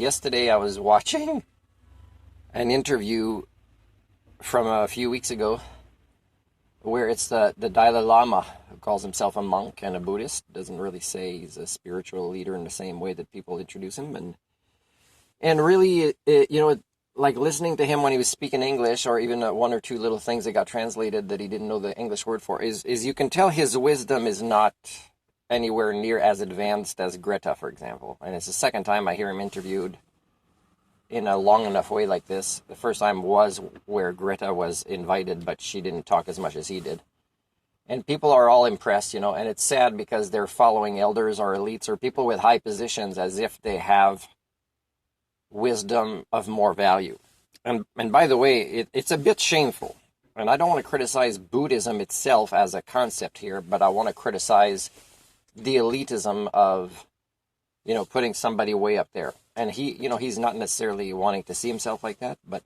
Yesterday I was watching an interview from a few weeks ago where it's the Dalai Lama, who calls himself a monk and a Buddhist, doesn't really say he's a spiritual leader in the same way that people introduce him. And really, like listening to him when he was speaking English, or even one or two little things that got translated that he didn't know the English word for, is you can tell his wisdom is not anywhere near as advanced as Greta, for example. And it's the second time I hear him interviewed in a long enough way like this. The first time was where Greta was invited, but she didn't talk as much as he did. And people are all impressed, and it's sad because they're following elders or elites or people with high positions as if they have wisdom of more value. And by the way, it's a bit shameful. And I don't want to criticize Buddhism itself as a concept here, but I want to criticize the elitism of, putting somebody way up there. And he's not necessarily wanting to see himself like that, but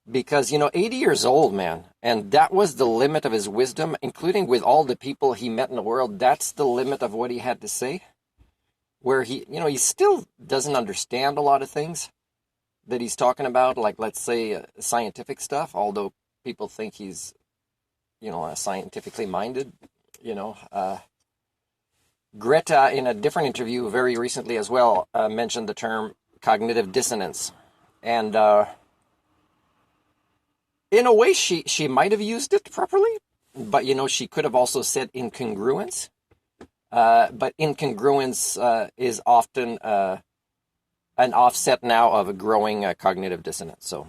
because, 80 years old, man, and that was the limit of his wisdom, including with all the people he met in the world, that's the limit of what he had to say, where he still doesn't understand a lot of things that he's talking about, like, let's say, scientific stuff, although people think he's, scientifically minded, Greta, in a different interview very recently as well, mentioned the term cognitive dissonance. And in a way, she might have used it properly, but, she could have also said incongruence. But incongruence is often an offset now of a growing cognitive dissonance. So,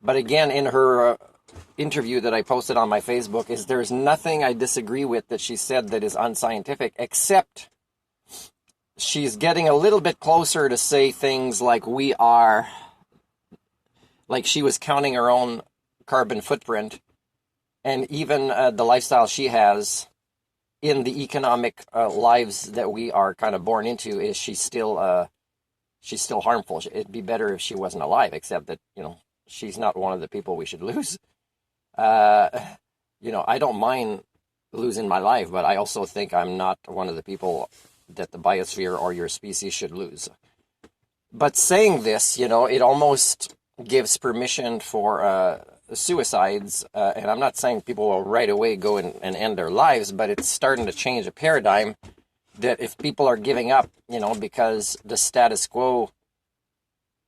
but again, in her interview that I posted on my Facebook, there's nothing I disagree with that she said that is unscientific, except she's getting a little bit closer to say things like like she was counting her own carbon footprint, and even the lifestyle she has in the economic lives that we are kind of born into, is she's still harmful. It'd be better if she wasn't alive, except that, she's not one of the people we should lose. I don't mind losing my life, but I also think I'm not one of the people that the biosphere or your species should lose. But saying this, it almost gives permission for suicides, and I'm not saying people will right away go and end their lives, but it's starting to change a paradigm that if people are giving up, because the status quo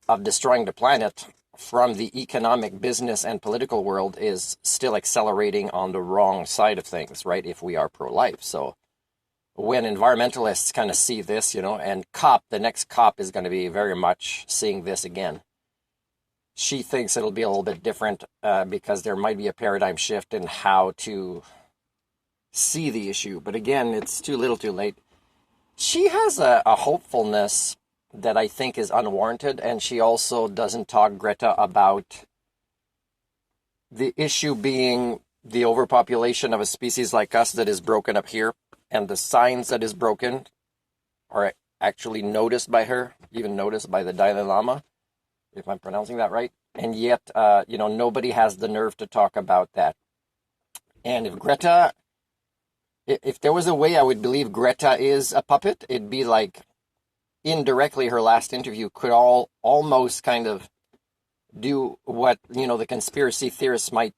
of destroying the planet from the economic, business, and political world is still accelerating on the wrong side of things, right, if we are pro-life. So when environmentalists kind of see this, and the next COP is going to be very much seeing this again, she thinks it'll be a little bit different because there might be a paradigm shift in how to see the issue. But again, it's too little too late. She has a hopefulness that I think is unwarranted, and she also doesn't talk, Greta, about the issue being the overpopulation of a species like us that is broken up here, and the signs that is broken are actually noticed by her, even noticed by the Dalai Lama, if I'm pronouncing that right, and yet, nobody has the nerve to talk about that. And if there was a way I would believe Greta is a puppet, it'd be like, indirectly, her last interview could almost kind of do what, the conspiracy theorists might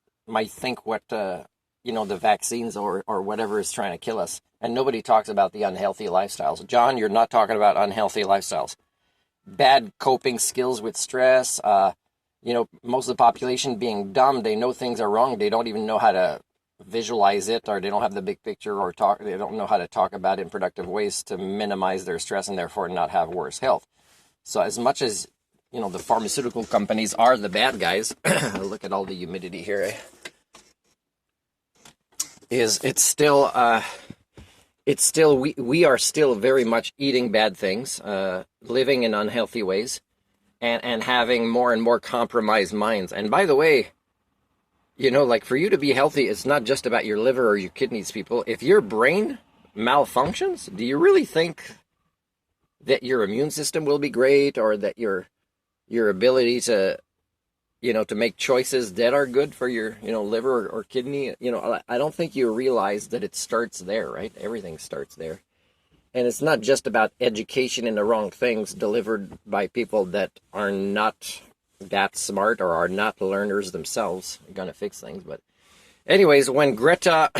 think what, the vaccines or whatever is trying to kill us. And nobody talks about the unhealthy lifestyles. John, you're not talking about unhealthy lifestyles. Bad coping skills with stress, most of the population being dumb. They know things are wrong. They don't even know how to visualize it, or they don't have the big picture, or they don't know how to talk about it in productive ways to minimize their stress and therefore not have worse health. So as much as, the pharmaceutical companies are the bad guys, look at all the humidity here, it's still we are still very much eating bad things, living in unhealthy ways, and having more and more compromised minds. And by the way, like, for you to be healthy, it's not just about your liver or your kidneys, people. If your brain malfunctions, do you really think that your immune system will be great, or that your ability to, to make choices that are good for your, liver or kidney? I don't think you realize that it starts there, right? Everything starts there. And it's not just about education in the wrong things delivered by people that are not that smart or are not learners themselves going to fix things. But anyways, when Greta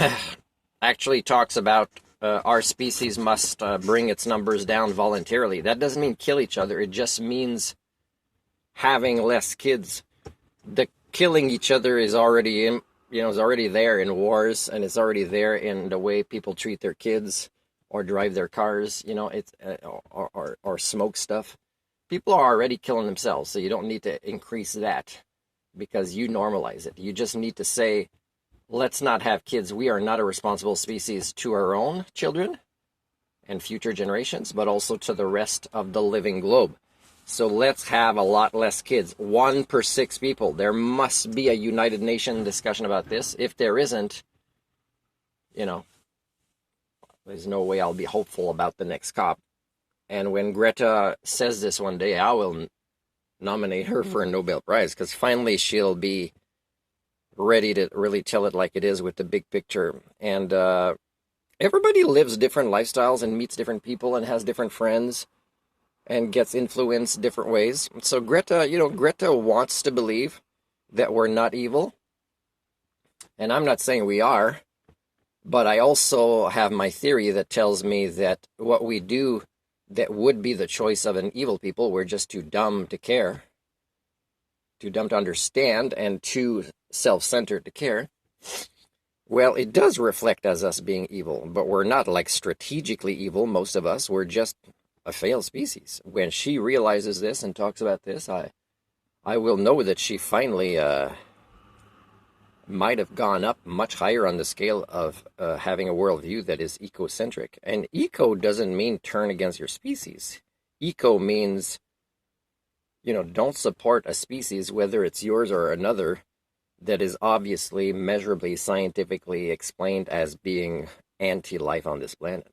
actually talks about our species must bring its numbers down voluntarily, that doesn't mean kill each other. It just means having less kids. The killing each other is already is already there in wars, and it's already there in the way people treat their kids or drive their cars, it's or smoke stuff. People are already killing themselves, so you don't need to increase that because you normalize it. You just need to say, let's not have kids. We are not a responsible species to our own children and future generations, but also to the rest of the living globe. So let's have a lot less kids. 1 per 6 people. There must be a United Nations discussion about this. If there isn't, there's no way I'll be hopeful about the next COP. And when Greta says this one day, I will nominate her for a Nobel Prize, because finally she'll be ready to really tell it like it is with the big picture. And everybody lives different lifestyles and meets different people and has different friends and gets influenced different ways. So Greta wants to believe that we're not evil. And I'm not saying we are, but I also have my theory that tells me that what we do that would be the choice of an evil people, we're just too dumb to care, too dumb to understand, and too self-centered to care. Well, it does reflect as us being evil, but we're not like strategically evil, most of us. We're just a failed species. When she realizes this and talks about this, I will know that she finally might have gone up much higher on the scale of having a worldview that is ecocentric. And eco doesn't mean turn against your species. Eco means, don't support a species, whether it's yours or another, that is obviously, measurably, scientifically explained as being anti-life on this planet.